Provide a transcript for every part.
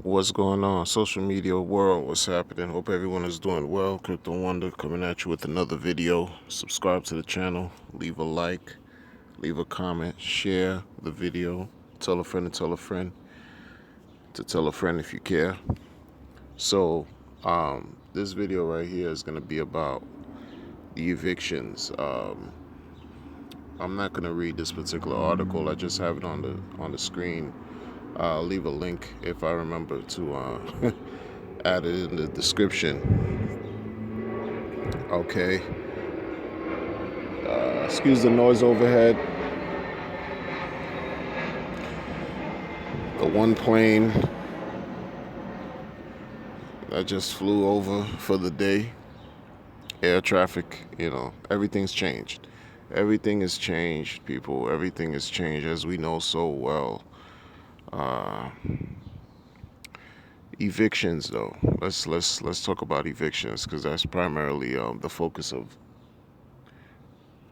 What's going on? Social media world, what's happening? Hope everyone is doing well. Crypto Wonder coming at you with another video. Subscribe to the channel, leave a like, leave a comment, share the video, tell a friend to tell a friend to tell a friend if you care. So, this video right here is going to be about the evictions. I'm not going to read this particular article. I just have it on the screen. I'll leave a link if I remember to add it in the description. Okay. Excuse the noise overhead. The one plane that just flew over for the day. Air traffic, everything's changed. Everything has changed, people. Everything has changed, as we know so well. Uh, Evictions, though. Let's talk about evictions because that's primarily the focus of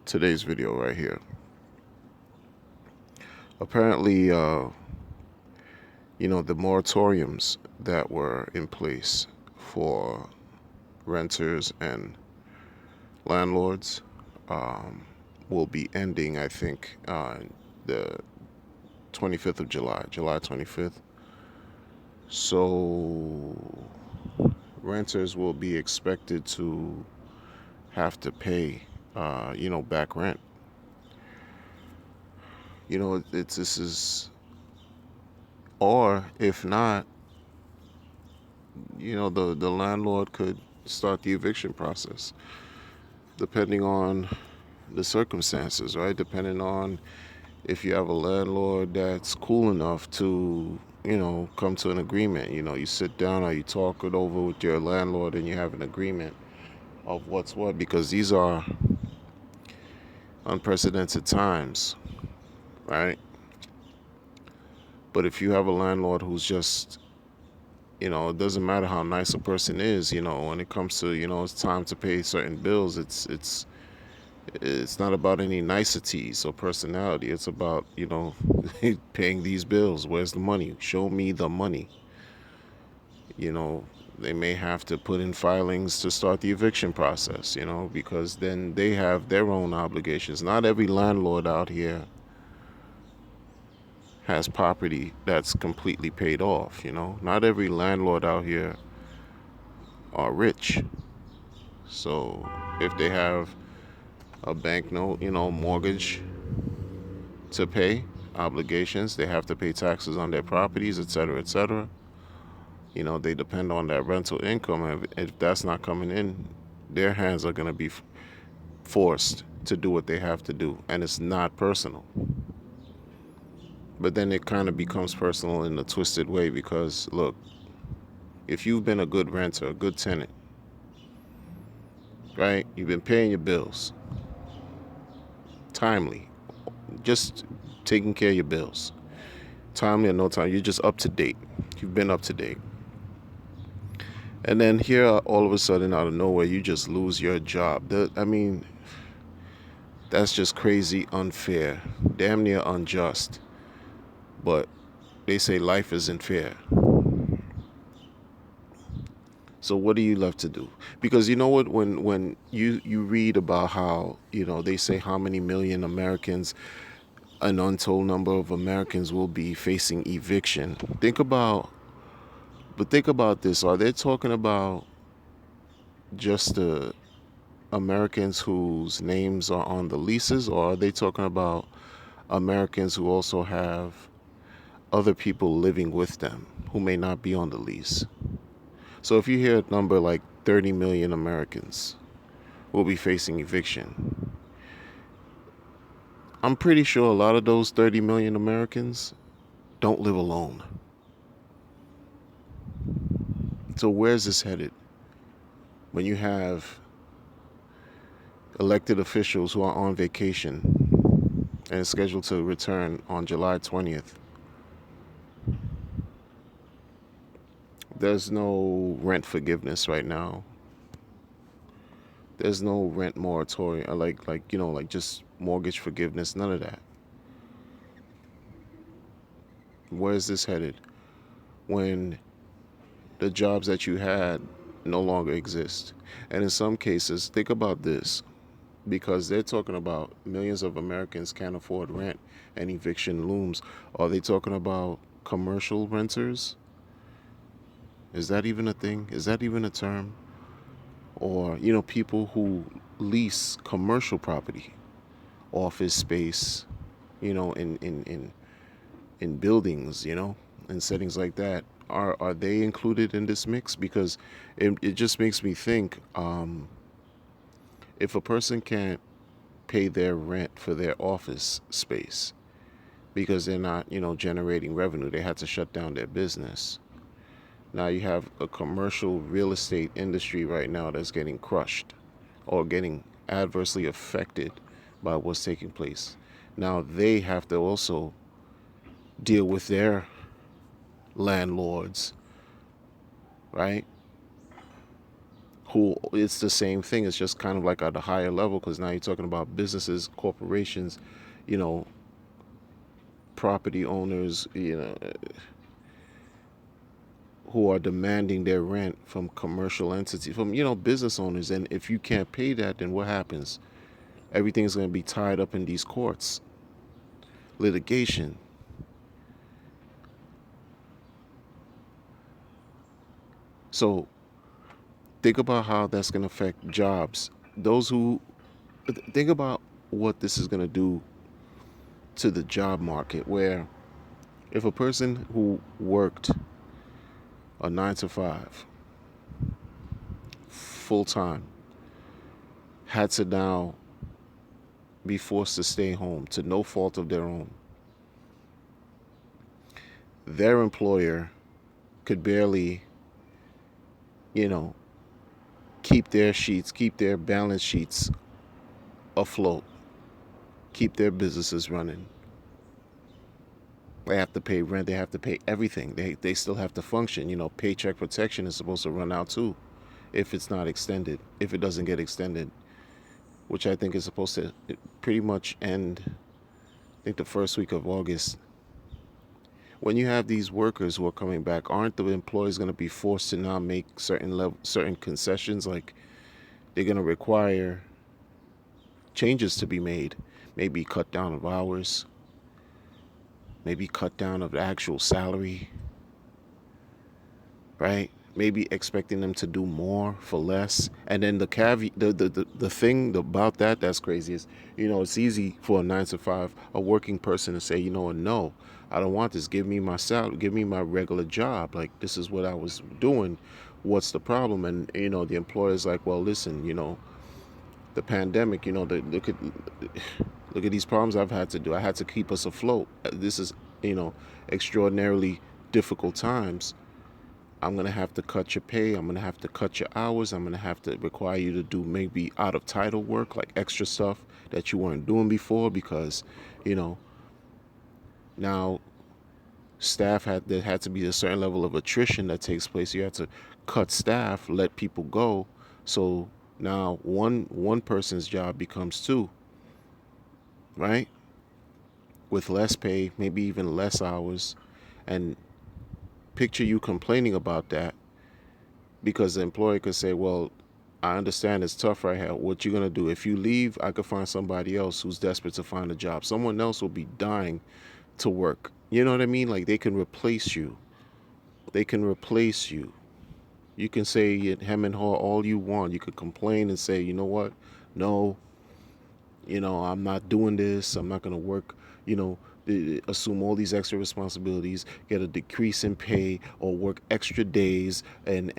today's video right here. Apparently, the moratoriums that were in place for renters and landlords will be ending, I think, the 25th of July, July 25th. So renters will be expected to have to pay, back rent. This is, or if not, the landlord could start the eviction process, depending on the circumstances, right? Depending on if you have a landlord that's cool enough to, come to an agreement. You sit down or you talk it over with your landlord and you have an agreement of what's what, because these are unprecedented times, right? But if you have a landlord who's just, it doesn't matter how nice a person is, when it comes to, it's time to pay certain bills, it's not about any niceties or personality. It's about, paying these bills. Where's the money? Show me the money. They may have to put in filings to start the eviction process, because then they have their own obligations. Not every landlord out here has property that's completely paid off, Not every landlord out here are rich. So if they have a bank note, mortgage to pay, obligations, they have to pay taxes on their properties, etc., etc. They depend on that rental income. And if that's not coming in, their hands are going to be forced to do what they have to do. And it's not personal. But then it kind of becomes personal in a twisted way because, look, if you've been a good renter, a good tenant, right? You've been paying your bills timely, just taking care of your bills. Timely or no time, you're just up to date. You've been up to date. And then here, all of a sudden, out of nowhere, you just lose your job. That's just crazy, unfair, damn near unjust. But they say life isn't fair. So what are you left to do? Because you know what, when you read about how, they say how many million Americans, an untold number of Americans will be facing eviction. Think about this. Are they talking about just the Americans whose names are on the leases, or are they talking about Americans who also have other people living with them who may not be on the lease? So if you hear a number like 30 million Americans will be facing eviction, I'm pretty sure a lot of those 30 million Americans don't live alone. So where's this headed? When you have elected officials who are on vacation and is scheduled to return on July 20th, there's no rent forgiveness right now. There's no rent moratorium, like just mortgage forgiveness, none of that. Where's this headed? When the jobs that you had no longer exist. And in some cases, think about this, because they're talking about millions of Americans can't afford rent and eviction looms. Are they talking about commercial renters? Is that even a thing? Is that even a term? Or, people who lease commercial property, office space, in buildings, in settings like that. Are they included in this mix? Because it just makes me think, if a person can't pay their rent for their office space because they're not, generating revenue, they had to shut down their business. Now you have a commercial real estate industry right now that's getting crushed or getting adversely affected by what's taking place. Now they have to also deal with their landlords, right? Who, it's the same thing. It's just kind of like at a higher level, because now you're talking about businesses, corporations, you know, property owners, who are demanding their rent from commercial entities, from, business owners. And if you can't pay that, then what happens? Everything's going to be tied up in these courts, litigation. So think about how that's going to affect jobs. Those who think about what this is going to do to the job market, where if a person who worked a 9 to 5 full time had to now be forced to stay home to no fault of their own, their employer could barely, you know, keep their balance sheets afloat, keep their businesses running. They have to pay rent, they have to pay everything. They still have to function. Paycheck protection is supposed to run out too if it's not extended, if it doesn't get extended, which I think is supposed to pretty much end, I think, the first week of August. When you have these workers who are coming back, aren't the employers going to be forced to now make certain concessions? Like, they're going to require changes to be made, maybe cut down of hours, maybe cut down of the actual salary, right? Maybe expecting them to do more for less. And then the caveat, the thing about that that's crazy is, it's easy for a 9 to 5, a working person, to say, no, I don't want this. Give me my salary, give me my regular job. Like, this is what I was doing. What's the problem? And, the employer's like, well, listen, the pandemic, look at these problems I've had to do. I had to keep us afloat. This is, extraordinarily difficult times. I'm going to have to cut your pay. I'm going to have to cut your hours. I'm going to have to require you to do maybe out of title work, like extra stuff that you weren't doing before, because, now there had to be a certain level of attrition that takes place. You have to cut staff, let people go. So now one person's job becomes two, right? With less pay, maybe even less hours. And picture you complaining about that, because the employer could say, well, I understand it's tough right here. What you gonna do? If you leave, I could find somebody else who's desperate to find a job. Someone else will be dying to work. You know what I mean? Like, they can replace you. They can replace you. You can say it hem and haw all you want. You could complain and say, you know what? No, I'm not doing this. I'm not gonna work, assume all these extra responsibilities, get a decrease in pay, or work extra days, and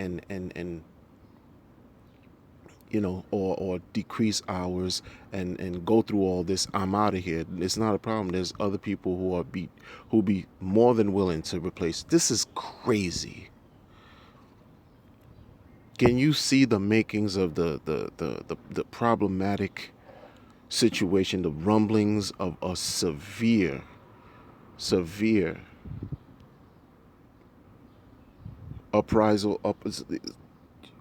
or decrease hours, and go through all this. I'm out of here. It's not a problem. There's other people who be more than willing to replace. This is crazy. Can you see the makings of the problematic situation, the rumblings of a severe uprisal?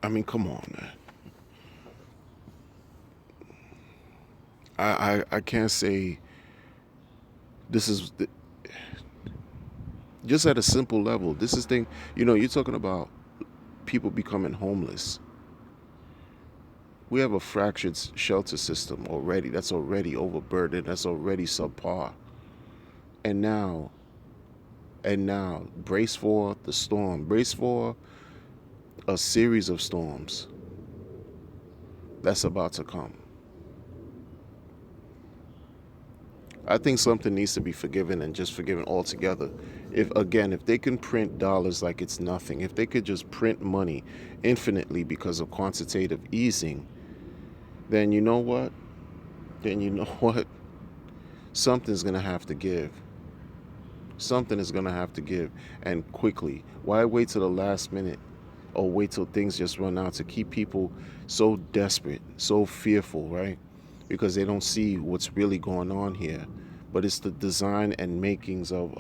I mean, come on, man. I can't say this is just at a simple level. This is thing, you're talking about people becoming homeless. We have a fractured shelter system already. That's already overburdened. That's already subpar. And now, brace for the storm. Brace for a series of storms that's about to come. I think something needs to be forgiven and just forgiven altogether. If they can print dollars like it's nothing, if they could just print money infinitely because of quantitative easing, then you know what? Then you know what? Something's going to have to give. Something is going to have to give, and quickly. Why wait till the last minute or wait till things just run out to keep people so desperate, so fearful, right? Because they don't see what's really going on here. But it's the design and makings of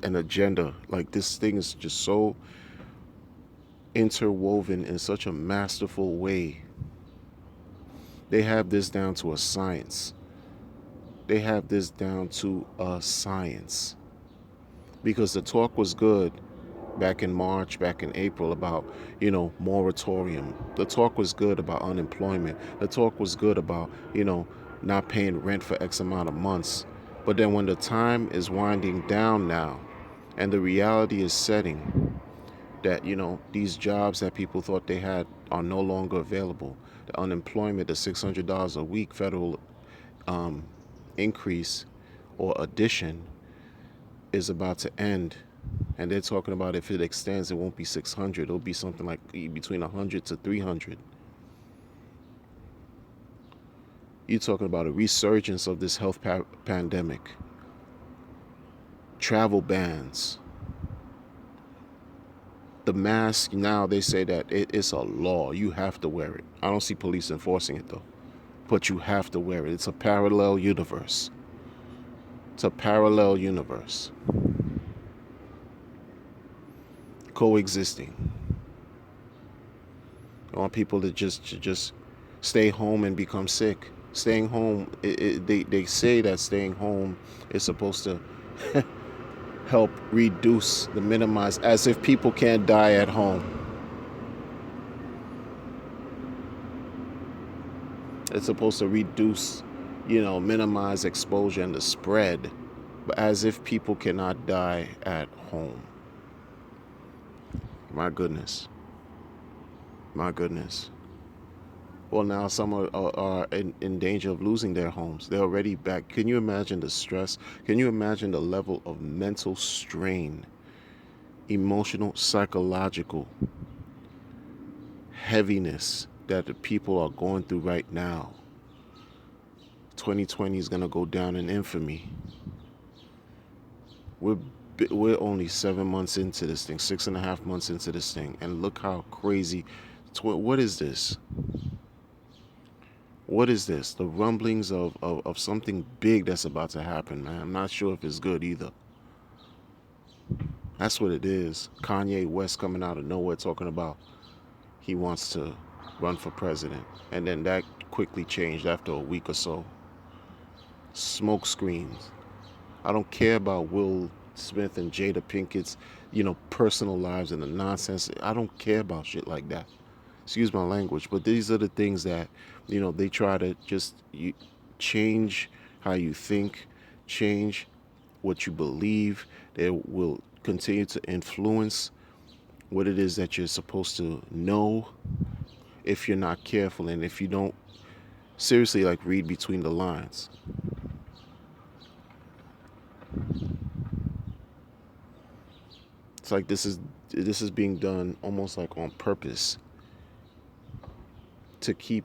an agenda. Like, this thing is just so interwoven in such a masterful way. They have this down to a science. They have this down to a science. Because the talk was good back in March, back in April about, moratorium. The talk was good about unemployment. The talk was good about, not paying rent for X amount of months. But then when the time is winding down now and the reality is setting that, these jobs that people thought they had are no longer available, the unemployment, the $600 a week federal increase or addition is about to end. And they're talking about if it extends, it won't be 600. It'll be something like between 100 to 300. You're talking about a resurgence of this health pandemic. Travel bans. The mask, now they say that it's a law. You have to wear it. I don't see police enforcing it though. But you have to wear it. It's a parallel universe. It's a parallel universe. Coexisting. I want people to just stay home and become sick. Staying home, they say that staying home is supposed to help reduce, minimize, as if people can't die at home. It's supposed to reduce, minimize exposure and the spread, but as if people cannot die at home. My goodness. My goodness. Well, now some are in danger of losing their homes. They're already back. Can you imagine the stress? Can you imagine the level of mental strain, emotional, psychological heaviness that the people are going through right now? 2020 is going to go down in infamy. We're only 7 months into this thing, 6.5 months into this thing, and look how crazy. What is this? What is this? The rumblings of something big that's about to happen, man. I'm not sure if it's good either. That's what it is. Kanye West coming out of nowhere talking about he wants to run for president. And then that quickly changed after a week or so. Smoke screens. I don't care about Will Smith and Jada Pinkett's, personal lives and the nonsense. I don't care about shit like that. Excuse my language, but these are the things that, they try to just change how you think, change what you believe. They will continue to influence what it is that you're supposed to know if you're not careful and if you don't seriously read between the lines. It's like this is being done almost like on purpose to keep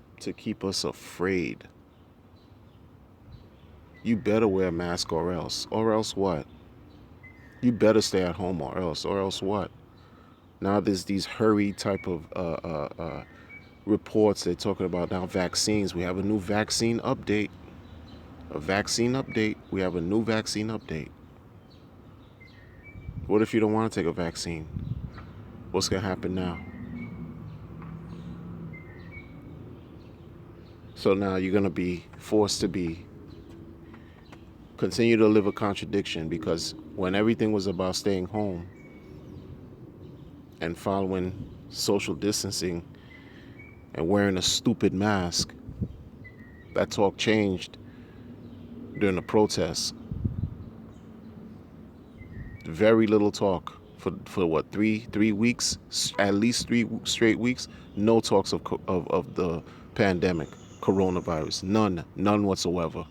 us afraid. You better wear a mask or else what? You better stay at home or else what? Now there's these hurry type of reports. They're talking about now vaccines. We have a new vaccine update. We have a new vaccine update. What if you don't want to take a vaccine? What's going to happen now? So now you're going to be forced to continue to live a contradiction, because when everything was about staying home, and following social distancing and wearing a stupid mask. That talk changed during the protests. Very little talk for what, three weeks, at least 3 straight weeks. No talks of the pandemic, coronavirus. None whatsoever.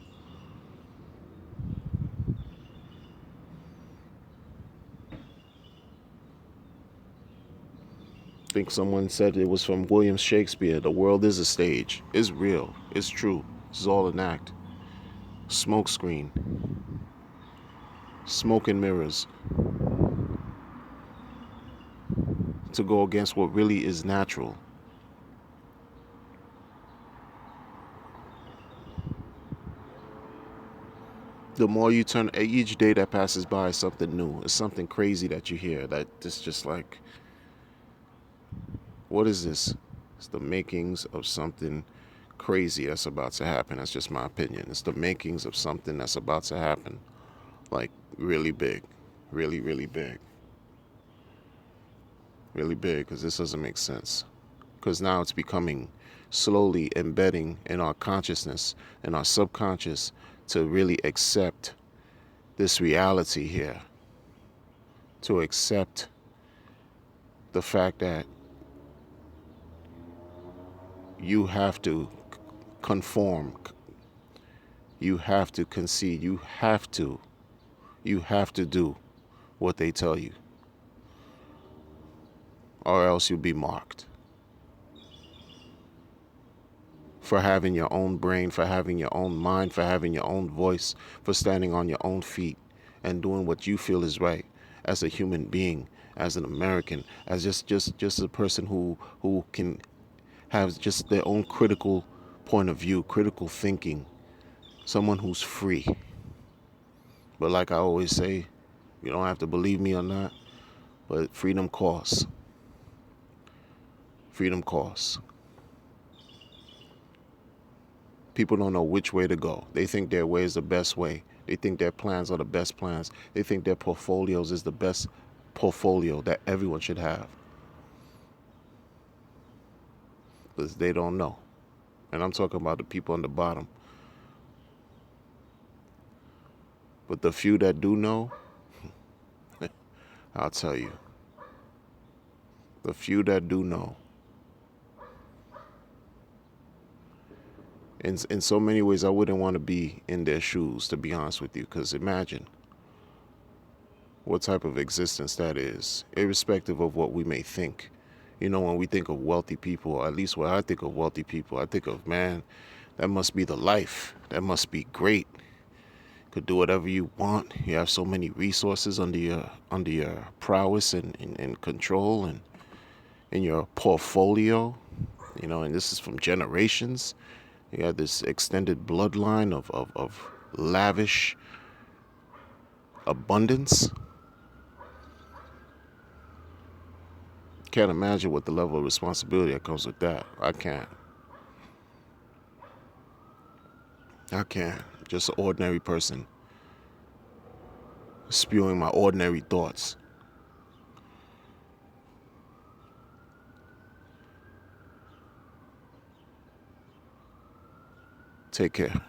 I think someone said it was from William Shakespeare. The world is a stage. It's real. It's true. This is all an act. Smoke screen. Smoke and mirrors to go against what really is natural. The more you turn, each day that passes by is something new. It's something crazy that you hear that it's just like, what is this? It's the makings of something crazy that's about to happen. That's just my opinion. It's the makings of something that's about to happen. Like really big. Really, really big. Really big, because this doesn't make sense. Because now it's becoming slowly embedding in our consciousness and our subconscious to really accept this reality here, to accept the fact that you have to conform, you have to concede, you have to do what they tell you, or else you'll be marked. For having your own brain, for having your own mind, for having your own voice, for standing on your own feet and doing what you feel is right as a human being, as an American, as just a person who can have just their own critical point of view, critical thinking, someone who's free. But like I always say, you don't have to believe me or not, but freedom costs. Freedom costs. People don't know which way to go. They think their way is the best way. They think their plans are the best plans. They think their portfolios is the best portfolio that everyone should have. Because they don't know. And I'm talking about the people on the bottom. But the few that do know, I'll tell you. The few that do know. In so many ways, I wouldn't want to be in their shoes, to be honest with you. Because imagine what type of existence that is, irrespective of what we may think. You know, when we think of wealthy people, or at least when I think of wealthy people, I think of, man, that must be the life. That must be great. Could do whatever you want. You have so many resources under your prowess and control and in your portfolio. You know, and this is from generations. You got this extended bloodline of lavish abundance. Can't imagine what the level of responsibility that comes with that. I can't. Just an ordinary person spewing my ordinary thoughts. Take care.